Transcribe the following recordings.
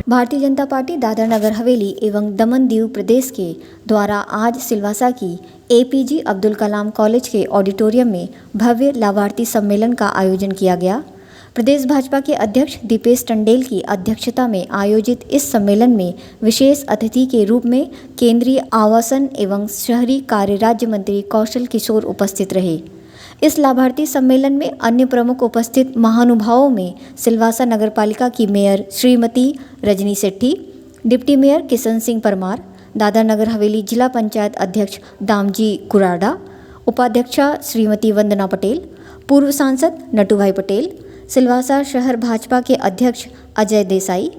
Bharatiya Janata party Dadra Nagar Haveli एवं दमन दीव प्रदेश के द्वारा आज सिलवासा की एपीजे अब्दुल कलाम कॉलेज के ऑडिटोरियम में भव्य लाभार्थी सम्मेलन का आयोजन किया गया। प्रदेश भाजपा के अध्यक्ष दीपेश टंडेल की अध्यक्षता में आयोजित इस सम्मेलन में विशेष अतिथि के रूप में केंद्रीय आवासन एवं शहरी कार्य राज्य मंत्री कौशल किशोर उपस्थित रहे। इस लाभार्थी सम्मेलन में अन्य प्रमुख उपस्थित महानुभावों में सिलवासा नगरपालिका की मेयर श्रीमती रजनी सेठी, डिप्टी मेयर किशन सिंह परमार, दादरा नगर हवेली जिला पंचायत अध्यक्ष दामजी कुराडा, उपाध्यक्षा श्रीमती वंदना पटेल, पूर्व सांसद नटूभाई पटेल, सिलवासा शहर भाजपा के अध्यक्ष अजय देसाई,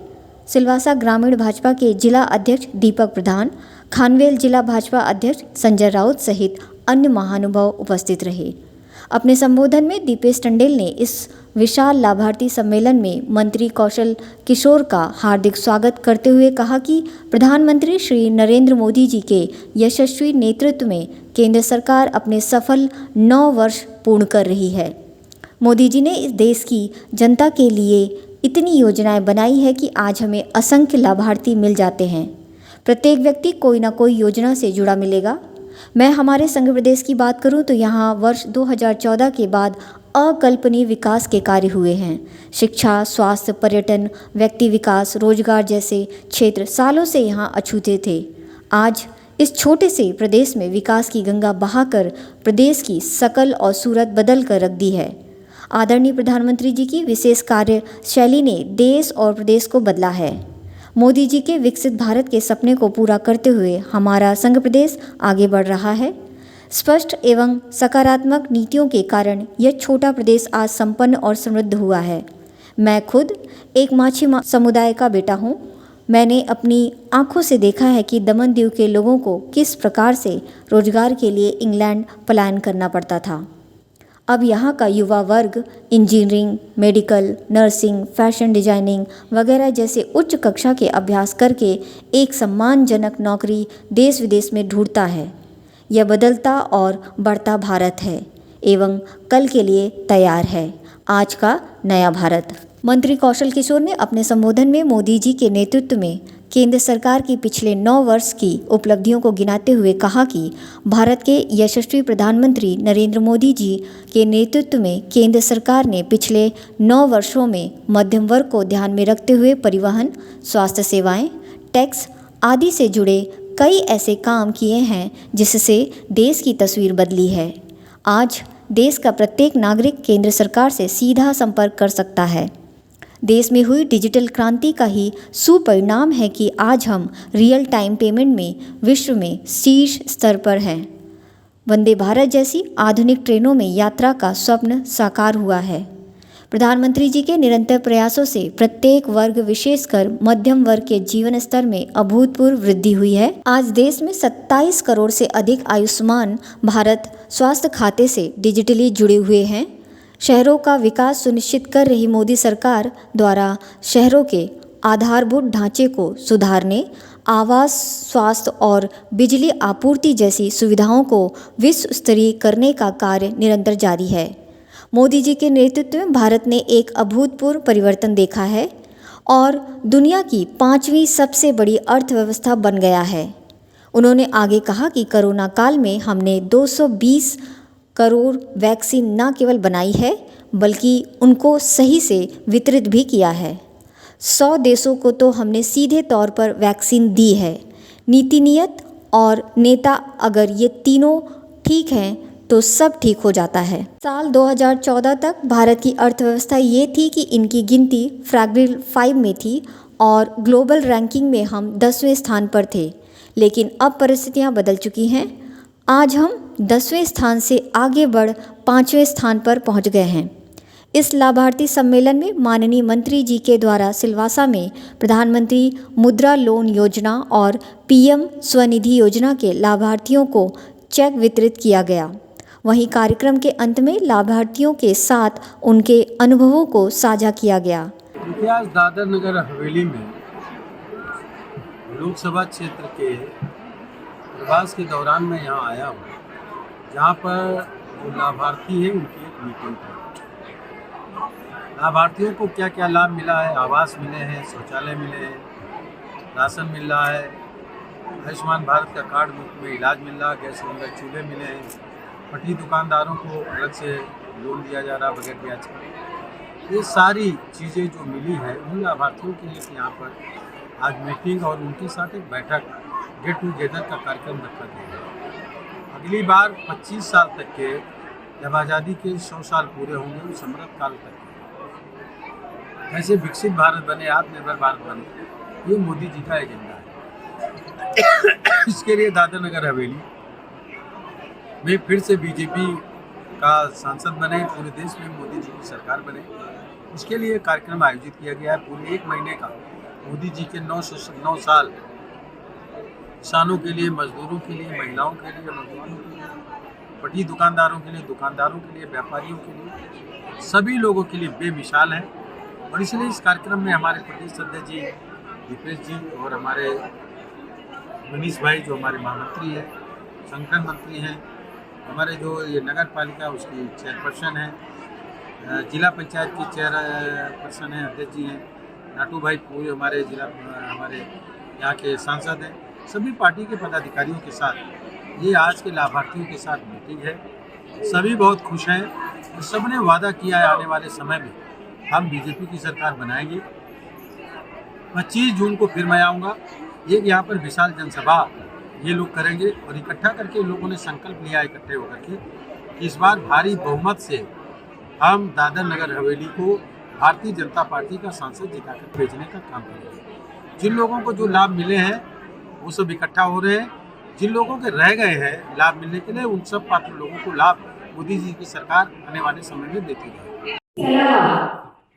सिलवासा ग्रामीण भाजपा के जिला अध्यक्ष दीपक प्रधान, खानवेल जिला भाजपा अध्यक्ष संजय राउत सहित अन्य महानुभाव उपस्थित रहे। अपने संबोधन में दीपेश टंडेल ने इस विशाल लाभार्थी सम्मेलन में मंत्री कौशल किशोर का हार्दिक स्वागत करते हुए कहा कि प्रधानमंत्री श्री नरेंद्र मोदी जी के यशस्वी नेतृत्व में केंद्र सरकार अपने सफल 9 वर्ष पूर्ण कर रही है। मोदी जी ने इस देश की जनता के लिए इतनी योजनाएं बनाई है कि आज हमें असंख्य लाभार्थी मिल जाते हैं। प्रत्येक व्यक्ति कोई ना कोई योजना से जुड़ा मिलेगा। मैं हमारे संघ प्रदेश की बात करूं तो यहाँ वर्ष 2014 के बाद अकल्पनीय विकास के कार्य हुए हैं। शिक्षा, स्वास्थ्य, पर्यटन, व्यक्ति विकास, रोजगार जैसे क्षेत्र सालों से यहाँ अछूते थे। आज इस छोटे से प्रदेश में विकास की गंगा बहाकर प्रदेश की शकल और सूरत बदल कर रख दी है। आदरणीय प्रधानमंत्री जी की विशेष कार्यशैली ने देश और प्रदेश को बदला है। मोदी जी के विकसित भारत के सपने को पूरा करते हुए हमारा संघ प्रदेश आगे बढ़ रहा है। स्पष्ट एवं सकारात्मक नीतियों के कारण यह छोटा प्रदेश आज संपन्न और समृद्ध हुआ है। मैं खुद एक माछी समुदाय का बेटा हूँ। मैंने अपनी आंखों से देखा है कि दमन दीव के लोगों को किस प्रकार से रोजगार के लिए इंग्लैंड पलायन करना पड़ता था। अब यहाँ का युवा वर्ग engineering, medical, nursing, fashion designing वगैरह जैसे उच्च कक्षा के अभ्यास करके एक सम्मानजनक नौकरी देश विदेश में ढूंढता है। यह बदलता और बढ़ता भारत है एवं कल के लिए तैयार है, आज का नया भारत। मंत्री कौशल किशोर ने अपने संबोधन में मोदी जी के नेतृत्व में केंद्र सरकार की पिछले 9 वर्ष की उपलब्धियों को गिनाते हुए कहा कि भारत के यशस्वी प्रधानमंत्री नरेंद्र मोदी जी के नेतृत्व में केंद्र सरकार ने पिछले 9 वर्षों में मध्यम वर्ग को ध्यान में रखते हुए परिवहन, स्वास्थ्य सेवाएं, टैक्स आदि से जुड़े कई ऐसे काम किए हैं जिससे देश की तस्वीर बदली है। आज देश का प्रत्येक नागरिक केंद्र सरकार से सीधा संपर्क कर सकता है। देश में हुई डिजिटल क्रांति का ही सुपरिणाम है कि आज हम रियल टाइम पेमेंट में विश्व में शीर्ष स्तर पर हैं। वंदे भारत जैसी आधुनिक ट्रेनों में यात्रा का स्वप्न साकार हुआ है। प्रधानमंत्री जी के निरंतर प्रयासों से प्रत्येक वर्ग विशेषकर मध्यम वर्ग के जीवन स्तर में अभूतपूर्व वृद्धि हुई है। आज देश में 27 करोड़ से अधिक आयुष्मान भारत स्वास्थ्य खाते से डिजिटली जुड़े हुए हैं। शहरों का विकास सुनिश्चित कर रही मोदी सरकार द्वारा शहरों के आधारभूत ढांचे को सुधारने, आवास, स्वास्थ्य और बिजली आपूर्ति जैसी सुविधाओं को विश्व स्तरीय करने का कार्य निरंतर जारी है। मोदी जी के नेतृत्व में भारत ने एक अभूतपूर्व परिवर्तन देखा है और दुनिया की 5वीं सबसे बड़ी अर्थव्यवस्था बन गया है। उन्होंने आगे कहा कि कोरोना काल में हमने 220 करोड़ वैक्सीन न केवल बनाई है बल्कि उनको सही से वितरित भी किया है। 100 देशों को तो हमने सीधे तौर पर वैक्सीन दी है। नीति, नियत और नेता अगर ये तीनों ठीक हैं तो सब ठीक हो जाता है। साल 2014 तक भारत की अर्थव्यवस्था ये थी कि इनकी गिनती फ्रैगल 5 में थी और ग्लोबल रैंकिंग में हम 10वें स्थान पर थे। लेकिन अब परिस्थितियाँ बदल चुकी हैं। आज हम 10वें स्थान से आगे बढ़ 5वें स्थान पर पहुंच गए हैं। इस लाभार्थी सम्मेलन में माननीय मंत्री जी के द्वारा सिलवासा में प्रधानमंत्री मुद्रा लोन योजना और पीएम स्वनिधि योजना के लाभार्थियों को चेक वितरित किया गया। वहीं कार्यक्रम के अंत में लाभार्थियों के साथ उनके अनुभवों को साझा किया गया। आज दादरा नगर हवेली में लोकसभा क्षेत्र के प्रवास के दौरान मैं यहाँ आया हूँ, जहाँ पर जो लाभार्थी हैं उनकी एक मीटिंग थी। लाभार्थियों को क्या क्या लाभ मिला है, आवास मिले हैं, शौचालय मिले हैं, राशन मिल रहा है, आयुष्मान भारत का कार्ड मुफ्त में इलाज मिल रहा है, गैस सिलेंडर चूल्हे मिले हैं, पटरी दुकानदारों को अलग से लोन दिया जा रहा बगैर ब्याज का। ये सारी चीज़ें जो मिली है उन लाभार्थियों के लिए यहाँ पर आज मीटिंग और उनके साथ एक बैठक गेट टुगेदर का कार्यक्रम रखा गया है। अगली बार 25 साल तक के जब आज़ादी के 100 साल पूरे होंगे उस अमृत काल तक कैसे विकसित भारत बने, आत्मनिर्भर भारत बने, ये मोदी जी का एजेंडा है। इसके लिए दादर नगर हवेली में फिर से बीजेपी का सांसद बने, पूरे देश में मोदी जी की सरकार बने, इसके लिए कार्यक्रम आयोजित किया गया है। पूरे 1 महीने का मोदी जी के 9 साल किसानों के लिए, मजदूरों के लिए, महिलाओं के लिए, नौजवानों के लिए, पटरी दुकानदारों के लिए, दुकानदारों के लिए, व्यापारियों के लिए, सभी लोगों के लिए बेमिसाल है। और इसलिए इस कार्यक्रम में हमारे प्रदेश अध्यक्ष जी दीपेश जी और हमारे मनीष भाई जो हमारे महामंत्री हैं, संगठन मंत्री हैं, हमारे जो ये नगर पालिका उसकी चेयरपर्सन है, जिला पंचायत की चेयरपर्सन है, अध्यक्ष जी हैं, नाटू भाई पूरे हमारे हमारे यहाँ के सांसद हैं, सभी पार्टी के पदाधिकारियों के साथ ये आज के लाभार्थियों के साथ मीटिंग है। सभी बहुत खुश हैं और सबने वादा किया है आने वाले समय में हम बीजेपी की सरकार बनाएंगे। 25 जून को फिर मैं आऊँगा, एक यहाँ पर विशाल जनसभा ये लोग करेंगे और इकट्ठा करके लोगों ने संकल्प लिया इकट्ठे होकर के कि इस बार भारी बहुमत से हम दादर नगर हवेली को भारतीय जनता पार्टी का सांसद जिताकर भेजने का काम करेंगे। जिन लोगों को जो लाभ मिले हैं वो सब इकट्ठा हो रहे हैं, जिन लोगों के रह गए हैं लाभ मिलने के लिए उन सब पात्र लोगों को लाभ मोदी जी की सरकार आने वाले समय में देती है।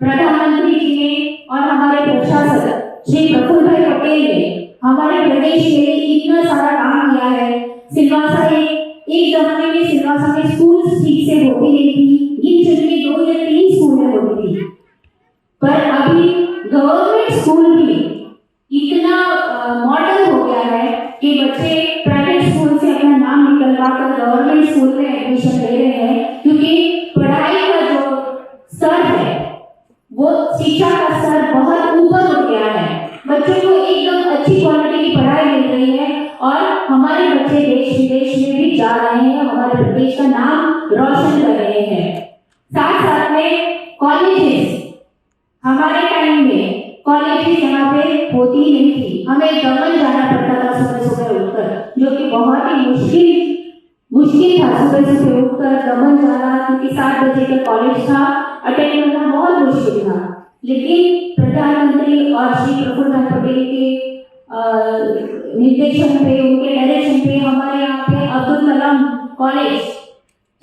प्रधानमंत्री जी ने और हमारे प्रशासक श्री प्रफुल्ल भाई पटेल ने हमारे प्रदेश के लिए इतना सारा काम किया है। सिलवासा एक जमाने में सिलवासा में स्कूल ठीक से होती नहीं थी, गिन चुनी 2 या 3 स्कूलें होती थी, पर अभी गवर्नमेंट स्कूल भी इतना मॉडल हो गया है कि बच्चे प्राइवेट स्कूल से अपना नाम निकलवा कर गवर्नमेंट स्कूल में एडमिशन ले रहे हैं, क्योंकि पढ़ाई का जो स्तर है वो शिक्षा का स्तर बहुत ऊपर हो गया है। बच्चों को एकदम अच्छी क्वालिटी की पढ़ाई मिल रही है और हमारे बच्चे देश विदेश में भी जा रहे हैं, हमारे प्रदेश का नाम रोशन कर रहे हैं। साथ साथ में कॉलेजेस, हमारे टाइम में कॉलेजेस यहाँ पे होती ही नहीं थी, हमें दमन जाना पड़ता था सुबह सुबह उठकर, जो कि बहुत ही मुश्किल था सुबह सुबह उठकर दमन जाना, क्योंकि 7 बजे का कॉलेज था, अटेंड करना बहुत मुश्किल था। लेकिन प्रधानमंत्री और श्री प्रफुल्ल भाई पटेल के निर्देशन पे, उनके डायरेक्शन पे हमारे यहाँ पे अब्दुल कलाम कॉलेज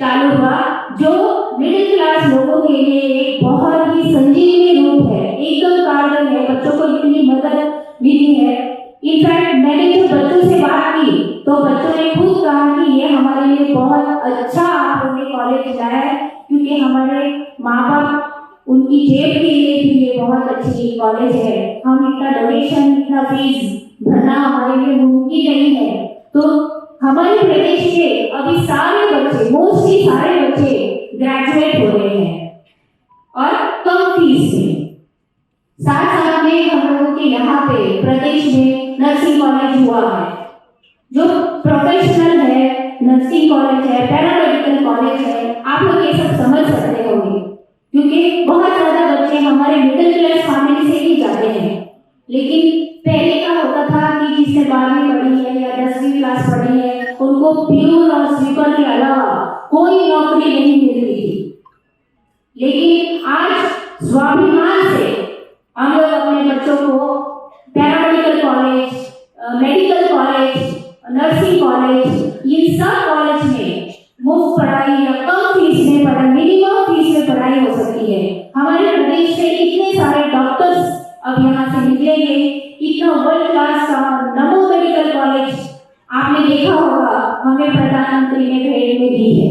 चालू हुआ, जो मिडिल क्लास लोगों के लिए एक बहुत ही संजीवनी रूप है, एकदम कारगर है, बच्चों को इतनी मदद मिली है। इनफैक्ट मैंने जो बच्चों से बात की तो बच्चों ने खुद कहा कि ये हमारे लिए बहुत अच्छा आपने कॉलेज लाया है, क्योंकि हमारे माँ बाप उनकी जेब के लिए भी ये बहुत अच्छी कॉलेज है, हम इतना डोनेशन, इतना फीस भरना हमारे लिए मुमकिन नहीं है। तो हमारे प्रदेश के अभी सारे बच्चे, मोस्टली सारे बच्चे ग्रेजुएट हो रहे हैं और कम फीस में। साथ साथ में हम लोगों के यहाँ पे प्रदेश में नर्सिंग कॉलेज हुआ है, जो प्रोफेशनल है, नर्सिंग कॉलेज है, पैरामेडिकल कॉलेज है। आप लोग ये सब समझ सकते होंगे, क्योंकि बहुत ज्यादा बच्चे हमारे मिडिल क्लास फैमिली से ही जाते हैं। लेकिन पहले का होता था कि जिसने 12वीं पढ़ी है या 10वीं क्लास पढ़ी है, उनको प्यून और स्वीपर के अलावा कोई नौकरी नहीं मिलती थी। लेकिन आज स्वाभिमान से हम लोग अपने बच्चों को paramedical college, medical college, nursing college, ये सब कॉलेज में मुफ्त पढ़ाई या कम फीस में पढ़ाई, मिनिमम फीस में पढ़ाई हो सकती है। हमारे प्रदेश से इतने सारे डॉक्टर्स अब यहाँ से निकलेंगे, इतना वर्ल्ड क्लास का नमो मेडिकल कॉलेज आपने देखा होगा, हमें प्रधानमंत्री ने भेंट में दी है।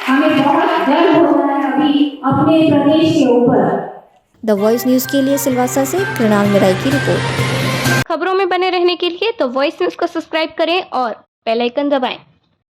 हमें बहुत गर्व हो रहा है अभी अपने प्रदेश के ऊपर। द वॉइस न्यूज़ के लिए सिलवासा से कृणाल मिराई की रिपोर्ट। खबरों में बने रहने के लिए द वॉइस न्यूज़ को सब्सक्राइब करें और बेल आइकन दबाएं।